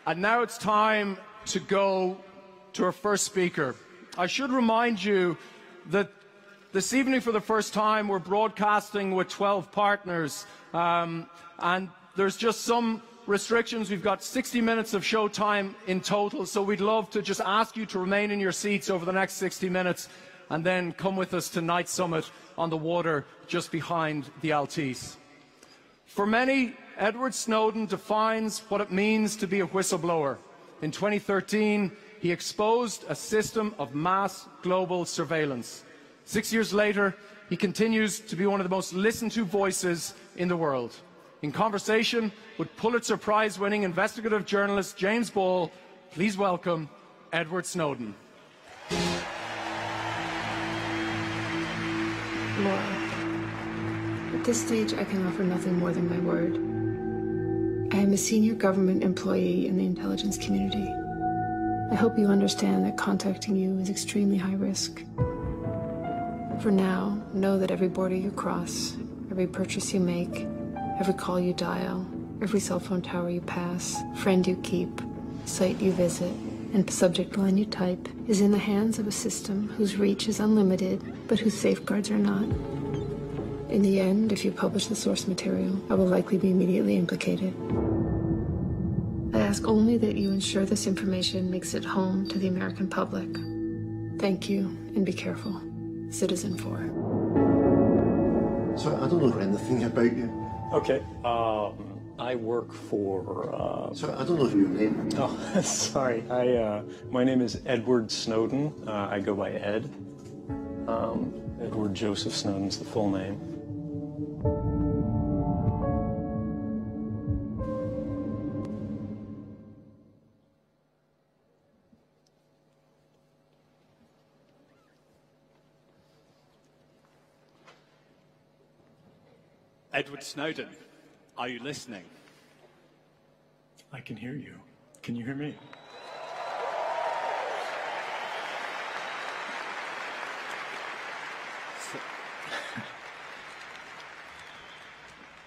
And now it's time to go to our first speaker. I should remind you that this evening, for the first time, we're broadcasting with 12 partners, and there's just some restrictions. We've got 60 minutes of show time in total, so we'd love to just ask you to remain in your seats over the next 60 minutes and then come with us to Night Summit on the water just behind the Altice. For many, Edward Snowden defines what it means to be a whistleblower. In 2013, he exposed a system of mass global surveillance. 6 years later, he continues to be one of the most listened to voices in the world. In conversation with Pulitzer Prize-winning investigative journalist James Ball, please welcome Edward Snowden. Laura, at this stage I can offer nothing more than my word. I am a senior government employee in the intelligence community. I hope you understand that contacting you is extremely high risk. For now, know that every border you cross, every purchase you make, every call you dial, every cell phone tower you pass, friend you keep, site you visit, and subject line you type is in the hands of a system whose reach is unlimited, but whose safeguards are not. In the end, if you publish the source material, I will likely be immediately implicated. I ask only that you ensure this information makes it home to the American public. Thank you, and be careful. Citizen 4. Sorry, I don't know anything about you. Okay, I work for... Sorry, I don't know your name. Oh, sorry. My name is Edward Snowden. I go by Ed. Edward Joseph Snowden's the full name. Edward Snowden, are you listening? I can hear you. Can you hear me?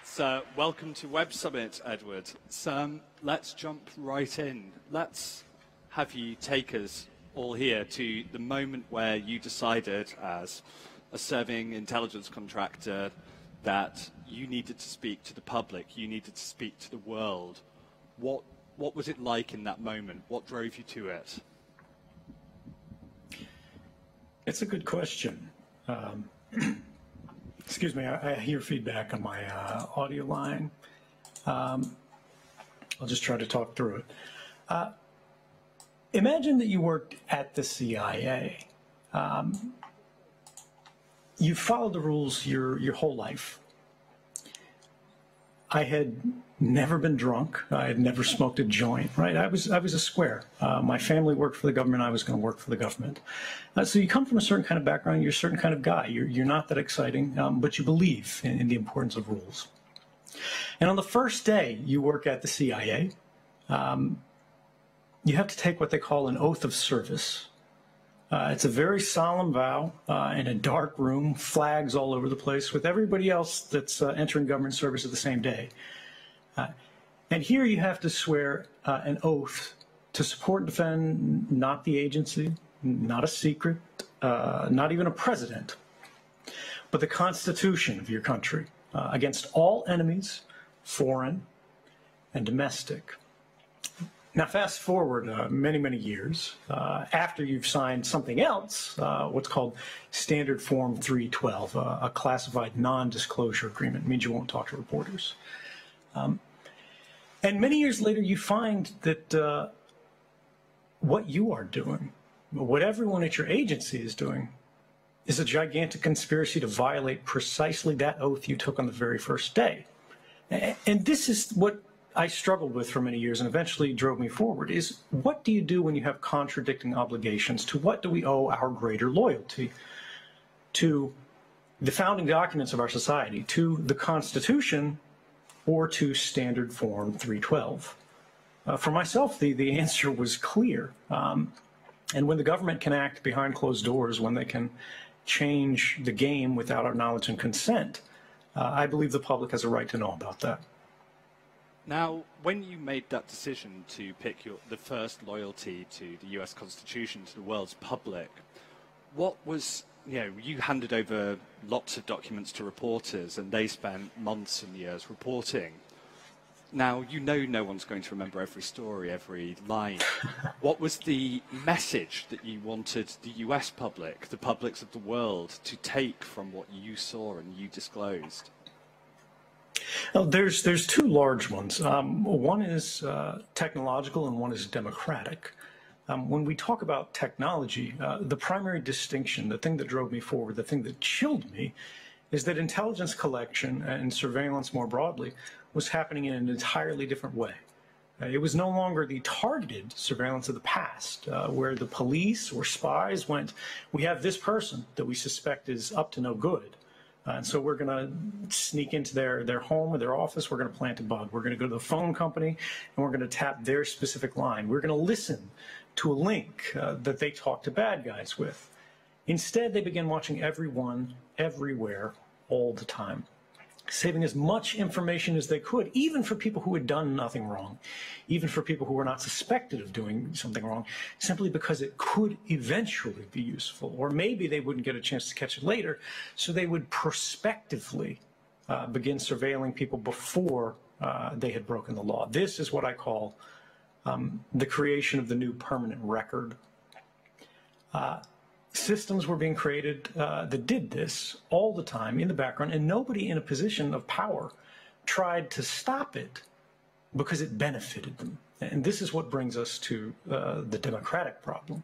So, welcome to WebSummit, Edward. So, let's jump right in. Let's have you take us all here to the moment where you decided, as a serving intelligence contractor, that you needed to speak to the public, you needed to speak to the world. What was it like in that moment? What drove you to it? It's a good question. Excuse me, I hear feedback on my audio line. I'll just try to talk through it. Imagine that you worked at the CIA. You've followed the rules your whole life. I had never been drunk. I had never smoked a joint, right? I was a square. My family worked for the government. I was going to work for the government. So you come from a certain kind of background. You're a certain kind of guy. You're not that exciting, but you believe in the importance of rules. And on the first day you work at the CIA, you have to take what they call an oath of service. It's a very solemn vow in a dark room, flags all over the place, with everybody else that's entering government service at the same day. And here you have to swear an oath to support and defend not the agency, not a secret, not even a president, but the Constitution of your country against all enemies, foreign and domestic. Now, fast forward many, many years, after you've signed something else, what's called Standard Form 312, a classified non-disclosure agreement. It means you won't talk to reporters. And many years later, you find that what you are doing, what everyone at your agency is doing, is a gigantic conspiracy to violate precisely that oath you took on the very first day. And this is what I struggled with for many years and eventually drove me forward, is what do you do when you have contradicting obligations? To what do we owe our greater loyalty? To the founding documents of our society, to the Constitution, or to Standard Form 312? For myself, the answer was clear. And when the government can act behind closed doors, when they can change the game without our knowledge and consent, I believe the public has a right to know about that. Now, when you made that decision to pick the first loyalty to the US Constitution, to the world's public, what was, you handed over lots of documents to reporters and they spent months and years reporting. Now, no one's going to remember every story, every line. What was the message that you wanted the US public, the publics of the world, to take from what you saw and you disclosed? Well, there's two large ones. One is technological and one is democratic. When we talk about technology, the primary distinction, the thing that drove me forward, the thing that chilled me, is that intelligence collection and surveillance more broadly was happening in an entirely different way. It was no longer the targeted surveillance of the past, where the police or spies went, we have this person that we suspect is up to no good. And so we're going to sneak into their home or their office. We're going to plant a bug. We're going to go to the phone company, and we're going to tap their specific line. We're going to listen to a link that they talk to bad guys with. Instead, they began watching everyone, everywhere, all the time, saving as much information as they could, even for people who had done nothing wrong, even for people who were not suspected of doing something wrong, simply because it could eventually be useful. Or maybe they wouldn't get a chance to catch it later, so they would prospectively begin surveilling people before they had broken the law. This is what I call the creation of the new permanent record. Systems were being created that did this all the time in the background, and nobody in a position of power tried to stop it because it benefited them. And this is what brings us to the democratic problem.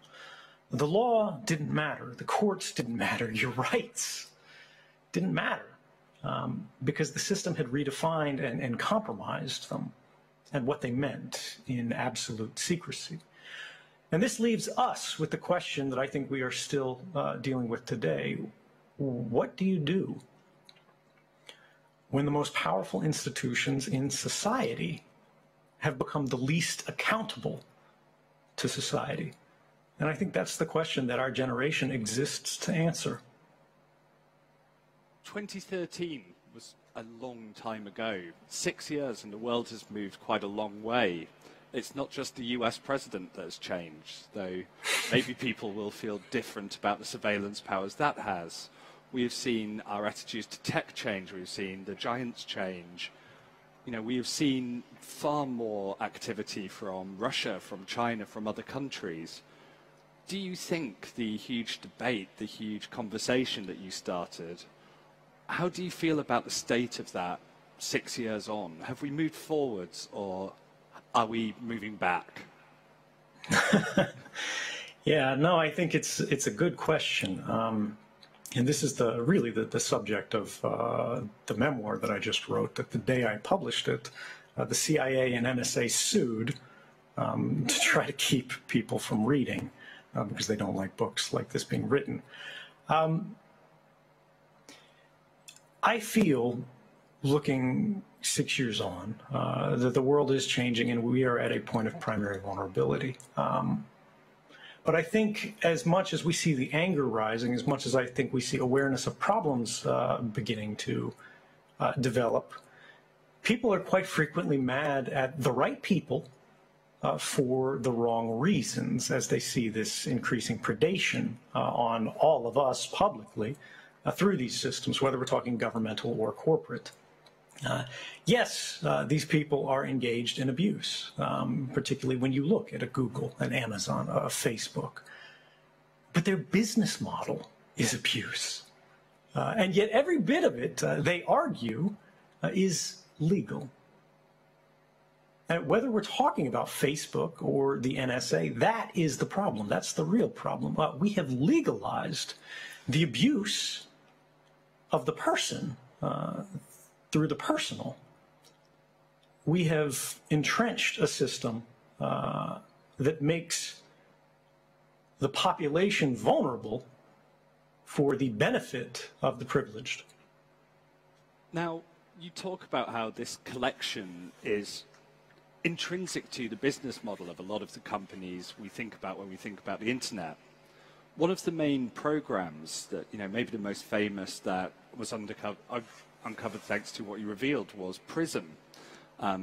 The law didn't matter. The courts didn't matter. Your rights didn't matter because the system had redefined and compromised them and what they meant in absolute secrecy. And this leaves us with the question that I think we are still dealing with today. What do you do when the most powerful institutions in society have become the least accountable to society? And I think that's the question that our generation exists to answer. 2013 was a long time ago. 6 years and the world has moved quite a long way. It's not just the US president that has changed, though maybe people will feel different about the surveillance powers that has. We have seen our attitudes to tech change. We've seen the giants change. We have seen far more activity from Russia, from China, from other countries. Do you think the huge debate, the huge conversation that you started, how do you feel about the state of that 6 years on? Have we moved forwards, or are we moving back? Yeah, no, I think it's a good question. And this is really the subject of the memoir that I just wrote, that the day I published it, the CIA and NSA sued to try to keep people from reading because they don't like books like this being written. I feel, looking 6 years on, that the world is changing and we are at a point of primary vulnerability. But I think as much as we see the anger rising, as much as I think we see awareness of problems beginning to develop, people are quite frequently mad at the right people for the wrong reasons as they see this increasing predation on all of us publicly through these systems, whether we're talking governmental or corporate. Yes, these people are engaged in abuse, particularly when you look at a Google, an Amazon, a Facebook. But their business model is abuse. And yet every bit of it, they argue, is legal. And whether we're talking about Facebook or the NSA, that is the problem. That's the real problem. We have legalized the abuse of the person through the personal. We have entrenched a system that makes the population vulnerable for the benefit of the privileged. Now, you talk about how this collection is intrinsic to the business model of a lot of the companies we think about when we think about the internet. One of the main programs that, maybe the most famous that was uncovered thanks to what you revealed was PRISM.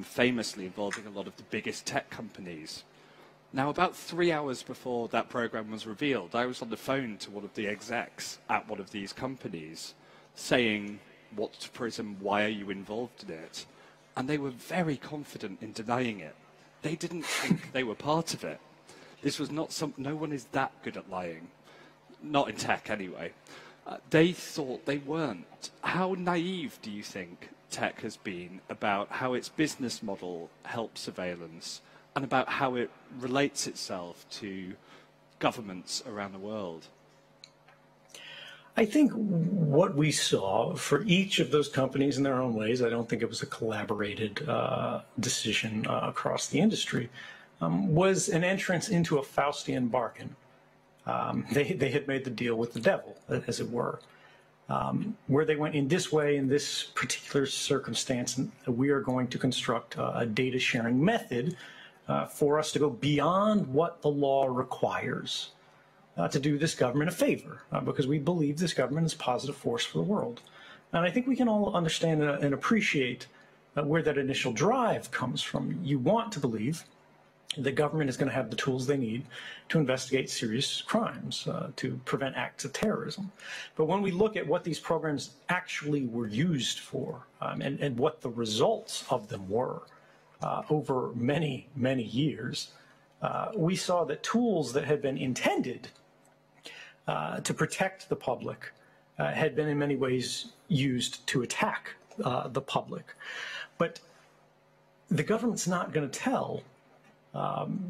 famously involving a lot of the biggest tech companies. Now, about 3 hours before that program was revealed, I was on the phone to one of the execs at one of these companies saying, "What's to PRISM? Why are you involved in it?" And they were very confident in denying it. They didn't think they were part of it. This was not no one is that good at lying. Not in tech, anyway. They thought they weren't. How naive do you think tech has been about how its business model helps surveillance and about how it relates itself to governments around the world? I think what we saw for each of those companies in their own ways, I don't think it was a collaborated decision across the industry, was an entrance into a Faustian bargain. They had made the deal with the devil, as it were, where they went in this way, in this particular circumstance, and we are going to construct a data sharing method for us to go beyond what the law requires to do this government a favor, because we believe this government is a positive force for the world. And I think we can all understand and appreciate where that initial drive comes from. You want to believe the government is going to have the tools they need to investigate serious crimes, to prevent acts of terrorism. But when we look at what these programs actually were used for, and what the results of them were over many, many years, we saw that tools that had been intended to protect the public had been in many ways used to attack the public. But the government's not going to tell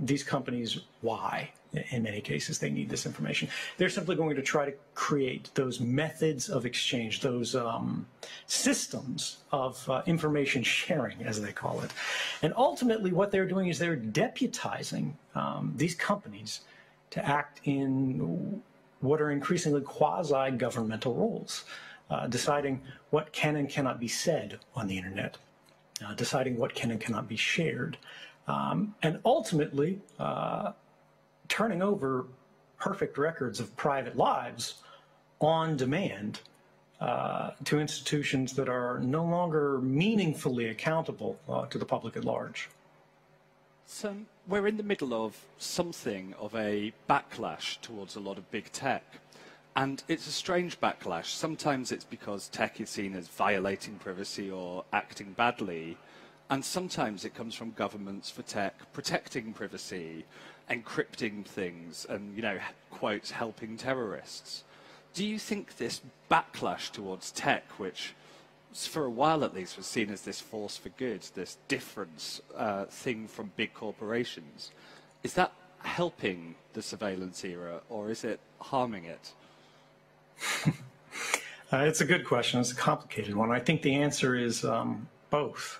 these companies why, in many cases, they need this information. They're simply going to try to create those methods of exchange, those systems of information sharing, as they call it. And ultimately, what they're doing is they're deputizing these companies to act in what are increasingly quasi-governmental roles, deciding what can and cannot be said on the internet, deciding what can and cannot be shared, and ultimately turning over perfect records of private lives on demand to institutions that are no longer meaningfully accountable to the public at large. So we're in the middle of something of a backlash towards a lot of big tech. And it's a strange backlash. Sometimes it's because tech is seen as violating privacy or acting badly. And sometimes it comes from governments for tech protecting privacy, encrypting things, and, you know, quote, helping terrorists. Do you think this backlash towards tech, which for a while at least was seen as this force for good, this difference thing from big corporations, is that helping the surveillance era, or is it harming it? It's a good question. It's a complicated one. I think the answer is both.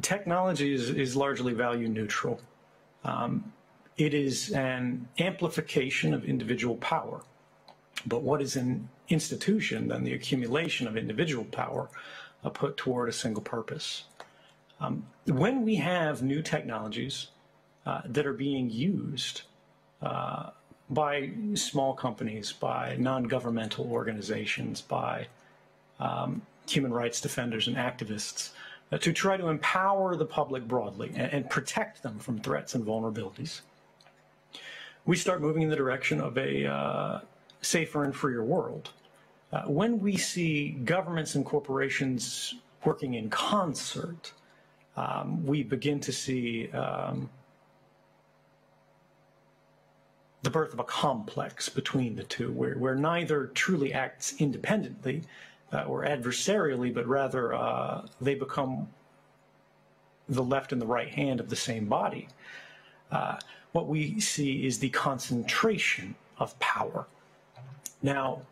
Technology is largely value neutral. It is an amplification of individual power. But what is an institution than the accumulation of individual power put toward a single purpose? When we have new technologies that are being used by small companies, by non-governmental organizations, by human rights defenders and activists, to try to empower the public broadly and protect them from threats and vulnerabilities, we start moving in the direction of a safer and freer world. When we see governments and corporations working in concert, we begin to see the birth of a complex between the two, where neither truly acts independently or adversarially, but rather they become the left and the right hand of the same body. What we see is the concentration of power. Now,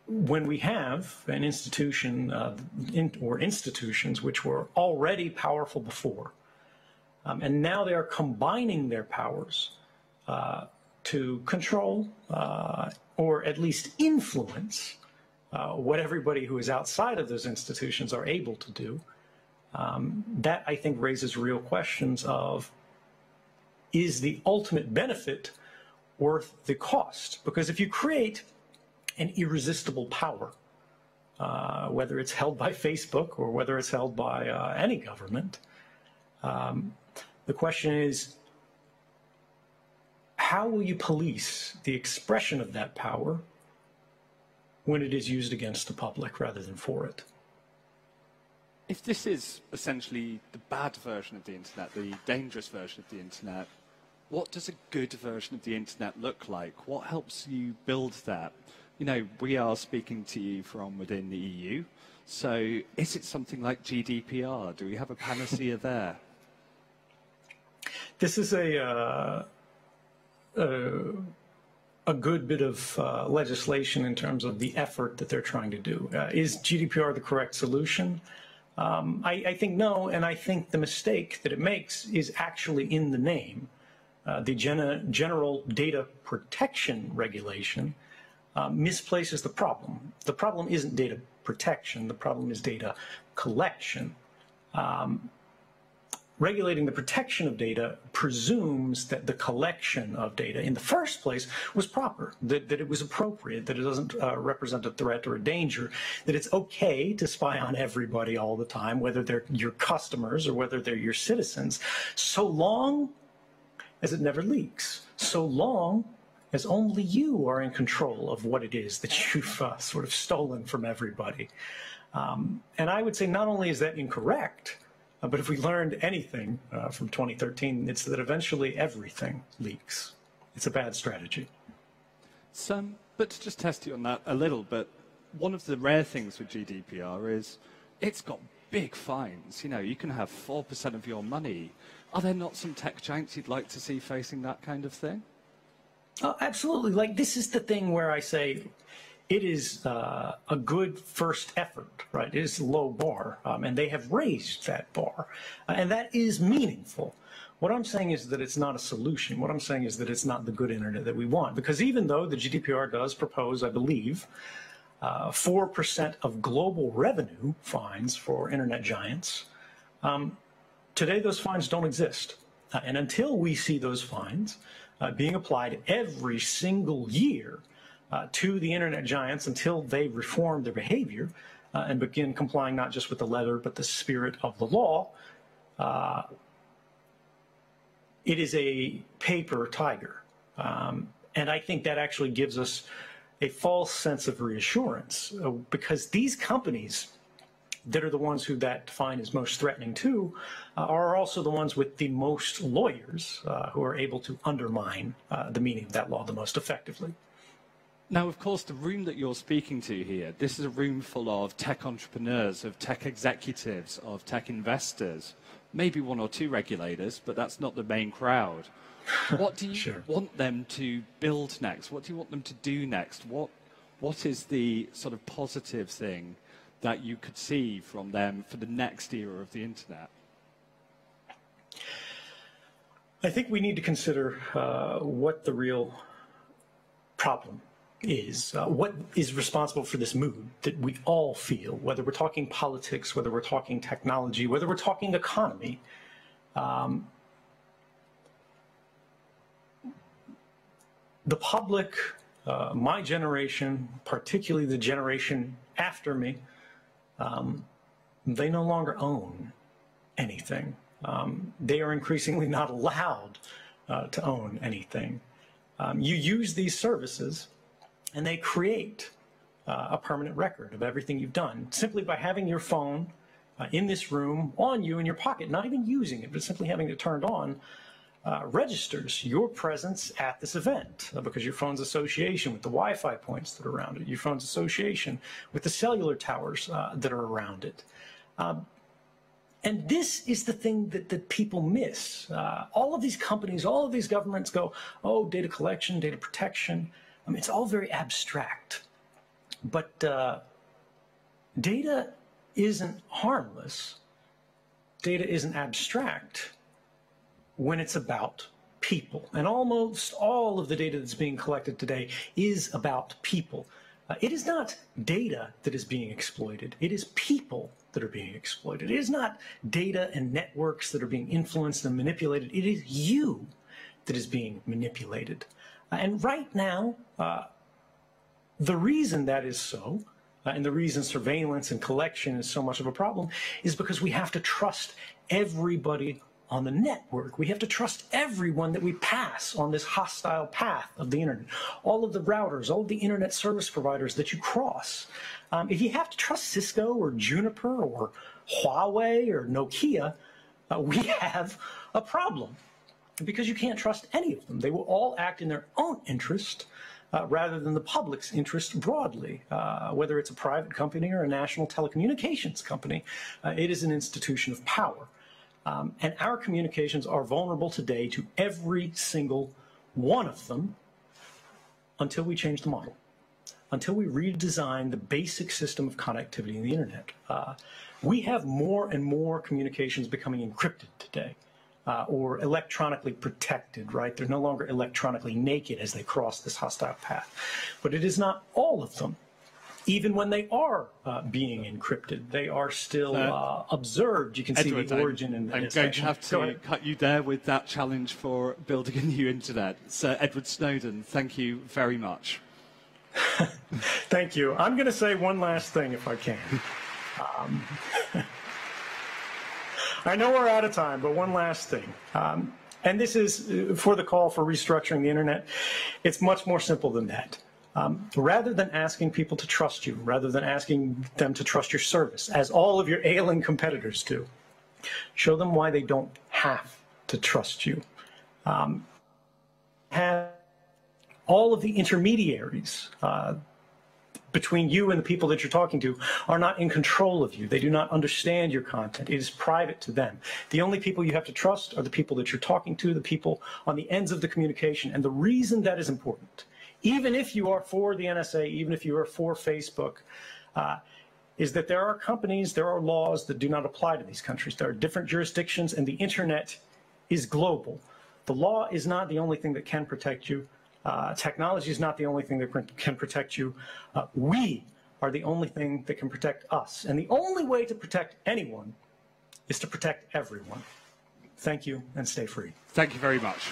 when we have an institution or institutions which were already powerful before, and now they are combining their powers to control or at least influence what everybody who is outside of those institutions are able to do, that I think raises real questions of, is the ultimate benefit worth the cost? Because if you create an irresistible power whether it's held by Facebook or whether it's held by any government. The question is, how will you police the expression of that power when it is used against the public rather than for it? If this is essentially the bad version of the internet, the dangerous version of the internet, what does a good version of the internet look like? What helps you build that? You know, we are speaking to you from within the EU, so is it something like GDPR? Do we have a panacea there? This is a good bit of legislation in terms of the effort that they're trying to do. Is GDPR the correct solution? I think no, and I think the mistake that it makes is actually in the name. The General Data Protection Regulation misplaces the problem. The problem isn't data protection, the problem is data collection. Regulating the protection of data presumes that the collection of data in the first place was proper, that it was appropriate, that it doesn't represent a threat or a danger, that it's okay to spy on everybody all the time, whether they're your customers or whether they're your citizens, so long as it never leaks, so long as only you are in control of what it is that you've sort of stolen from everybody. And I would say not only is that incorrect, but if we learned anything from 2013, it's that eventually everything leaks. It's a bad strategy. But to just test you on that a little bit, one of the rare things with GDPR is it's got big fines. You know, you can have 4% of your money. Are there not some tech giants you'd like to see facing that kind of thing? Oh, absolutely. Like, this is the thing where I say it is a good first effort, right? It is a low bar, and they have raised that bar, and that is meaningful. What I'm saying is that it's not a solution. What I'm saying is that it's not the good internet that we want, because even though the GDPR does propose, I believe, 4% of global revenue fines for internet giants, today those fines don't exist. And until we see those fines being applied every single year to the internet giants, until they reform their behavior and begin complying not just with the letter but the spirit of the law, it is a paper tiger. And I think that actually gives us a false sense of reassurance, because these companies that are the ones who that fine is most threatening to are also the ones with the most lawyers who are able to undermine the meaning of that law the most effectively. Now, of course, the room that you're speaking to here, this is a room full of tech entrepreneurs, of tech executives, of tech investors, maybe one or two regulators, but that's not the main crowd. What do you want them to build next? What do you want them to do next? What is the sort of positive thing that you could see from them for the next era of the internet? I think we need to consider what the real problem is. What is responsible for this mood that we all feel, whether we're talking politics, whether we're talking technology, whether we're talking economy. The public, my generation, particularly the generation after me, they no longer own anything. They are increasingly not allowed to own anything. You use these services, and they create a permanent record of everything you've done simply by having your phone in this room on you in your pocket, not even using it, but simply having it turned on. Registers your presence at this event because your phone's association with the Wi-Fi points that are around it, your phone's association with the cellular towers that are around it. And this is the thing that people miss. All of these companies, all of these governments go, oh, data collection, data protection. I mean, it's all very abstract. But data isn't harmless. Data isn't abstract when it's about people. And almost all of the data that's being collected today is about people. It is not data that is being exploited. It is people that are being exploited. It is not data and networks that are being influenced and manipulated. It is you that is being manipulated. And right now, the reason that is so and the reason surveillance and collection is so much of a problem is because we have to trust everybody on the network. We have to trust everyone that we pass on this hostile path of the internet. All of the routers, all of the internet service providers that you cross. If you have to trust Cisco or Juniper or Huawei or Nokia, we have a problem because you can't trust any of them. They will all act in their own interest rather than the public's interest broadly. Whether it's a private company or a national telecommunications company, it is an institution of power. And our communications are vulnerable today to every single one of them until we change the model, until we redesign the basic system of connectivity in the internet. We have more and more communications becoming encrypted today, or electronically protected, right? They're no longer electronically naked as they cross this hostile path. But it is not all of them. Even when they are being encrypted, they are still observed. You can Edward, see the origin and I'm going to have to cut you there with that challenge for building a new internet. Sir Edward Snowden, thank you very much. Thank you. I'm going to say one last thing if I can. I know we're out of time, but one last thing. And this is for the call for restructuring the internet. It's much more simple than that. Rather than asking people to trust you, rather than asking them to trust your service, as all of your ailing competitors do, show them why they don't have to trust you. Have all of the intermediaries between you and the people that you're talking to are not in control of you. They do not understand your content. It is private to them. The only people you have to trust are the people that you're talking to, the people on the ends of the communication. And the reason that is important, even if you are for the NSA, even if you are for Facebook, is that there are companies, there are laws that do not apply to these countries. There are different jurisdictions, and the internet is global. The law is not the only thing that can protect you. Technology is not the only thing that can protect you. We are the only thing that can protect us. And the only way to protect anyone is to protect everyone. Thank you, and stay free. Thank you very much.